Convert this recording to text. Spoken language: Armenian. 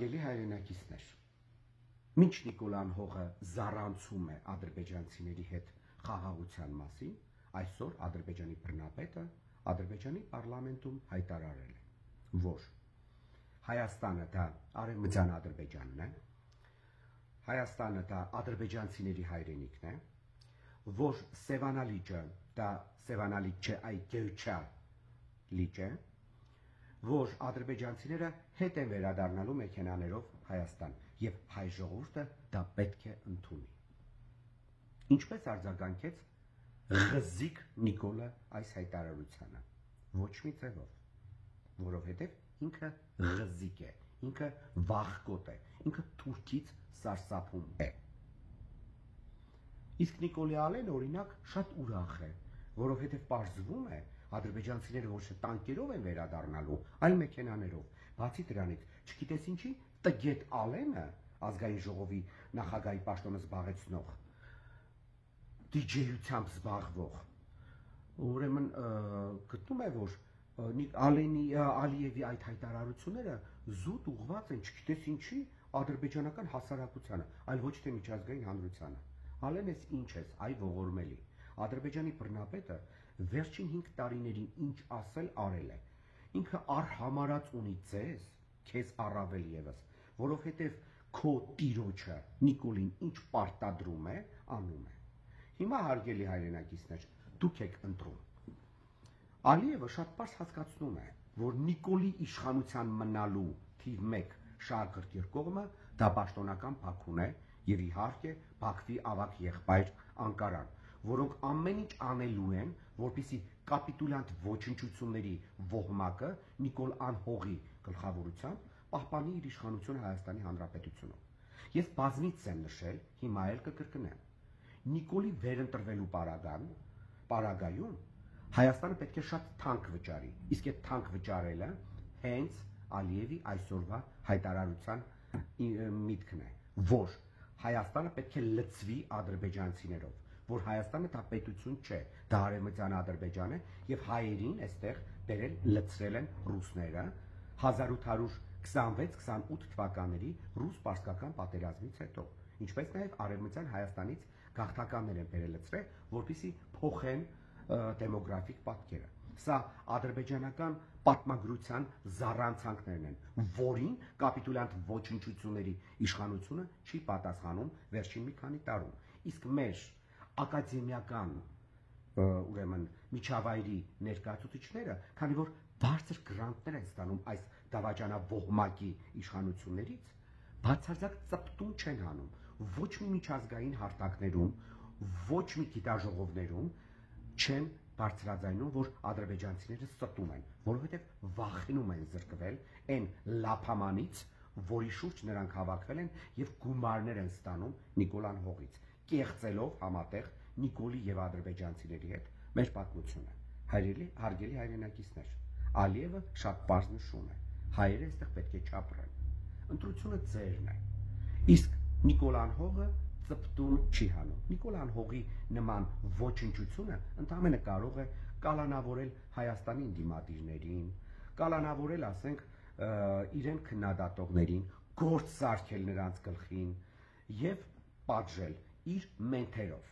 Հարգելի հայրենակիցներ, մինչ Նիկոլան Հողը զառանցում է ադրբեջանցիների հետ խաղաղության մասին, այսօր Ադրբեջանի բռնապետը Ադրբեջանի պարլամենտում հայտարարել է, որ Հայաստանը դա Արևմտյան Ադրբեջանն է, Հայաստանը դա ադրբեջանցիների հայրենիքն է, որ Սևանալիճը դա Սևանալիճ չէ, այ Գերչա լիճ է, որ ադրբեջանցիները հետ են վերադառնալու մեքենաներով Հայաստան եւ հայ ժողովուրդը դա պետք է ընդունի։ Ինչպես արձագանքեց Ղզիկ Նիկոլը այս հայտարարությանը, ոչ մի ձևով, որովհետեւ ինքը Ղզիկ է, ինքը վախկոտ է, ինքը թուրքից սարսափում է։ Իսկ Նիկոլյալեն օրինակ շատ ուրախ է, որովհետեւ պարզվում է ադրբեջանցիները ոչ թե տանկերով են վերադառնալու, այլ մեքենաներով։ Բացի դրանից, չգիտես ինչի, Տգետ Ալենը, ազգային ժողովի նախագահի պաշտոնը զբաղեցնող, դիջեյությամբ զբաղվող, ուրեմն գտնում է, որ Ալիևի այդ հայտարարությունները զուտ ուղղված են, չգիտես ինչի, ադրբեջանական հասարակությանը, այլ ոչ թե միջազգային հանրությանը։ Ալենես ինչ ես, այ ողորմելի։ Ադրբեջանի բռնապետը վերջին 5 տարիներին ինչ ասել արել է։ Ինքը արհամարած ունի ձեզ, քեզ առավել եւս, որովհետեւ քո տիրոջը Նիկոլին ինչ պարտադրում է, անում է։ Հիմա հարգելի հայրենակիցներ, դուք եք ընտրում։ Ալիևը շատ պարզ հասկացնում է, որ Նիկոլի իշխանության մնալու թիվ 1 շահագրգիռ կողմը դա պաշտոնական Բաքուն է եւ իհարկե Բաքվի ավագ եղբայր Անկարան, որոնք ամեն ինչ անելու են, որպեսզի կապիտուլյանտ ոչնչությունների ոհմակը Նիկոլան Հողի գլխավորությամբ պահպանի իր իշխանությունը Հայաստանի Հանրապետությունում։ Ես բազմիցս եմ նշել, հիմա էլ կկրկնեմ։ Նիկոլի վերընտրվելու պարագայում Հայաստանը պետք է շատ թանկ վճարի, իսկ այդ թանկ վճարելը հենց Ալիևի այսօրվա հայտարարության միտքն է, որ Հայաստանը պետք է լցվի ադրբեջանցիներով, որ Հայաստանը դա պետություն չէ, դա Արևմտյան Ադրբեջան է եւ հայերին այստեղ բերել լցրել են ռուսները 1826-28 թվականների ռուս-պարսկական պատերազմից հետո, ինչպես նաեւ Արևմտյան Հայաստանից գաղթականներ են բերել լցրել, որպեսզի փոխեն դեմոգրաֆիկ պատկերը։ Սա ադրբեջանական պատմագրության զառանցանքներն են, որին կապիտուլյանտ ոչնչությունների իշխանությունը չի պատասխանում վերջին մի քանի տարում։ Իսկ մեր ակադեմիական ուրեմն միջավայրի ներկայացուցիչները, քանի որ բարձր գրանտներ են ստանում այս դավաճանավոհմակի իշխանություններից, բացարձակ ծպտուն չեն անում, ոչ մի միջազգային հարթակներում, ոչ մի գիտաժողովներում չեն բարձրաձայնում, որ ադրբեջանցիները ստում են, որովհետև վախենում են զրկվել այն լափամանից, որի շուրջ նրանք հավաքվել են եւ գումարներ են ստանում Նիկոլան Հողից, կեղծելով համատեղ Նիկոլի եւ ադրբեջանցիների հետ մեր պատմությունը։ Հարգելի հայրենակիցներ, Ալիևը շատ պարզ նշում է, հայերը այստեղ պետք է չապրեն։ Ընտրությունը ձերն է։ Իսկ Նիկոլան Հողը ծպտուն չի հանում։ Նիկոլան Հողի նման ոչնչությունը ընդհանրապես կարող է կալանավորել Հայաստանի դիմադիրներին, կալանավորել, ասենք, իրեն քննադատողներին, գործ սարքել նրանց գլխին եւ պատժել իր մենթերով։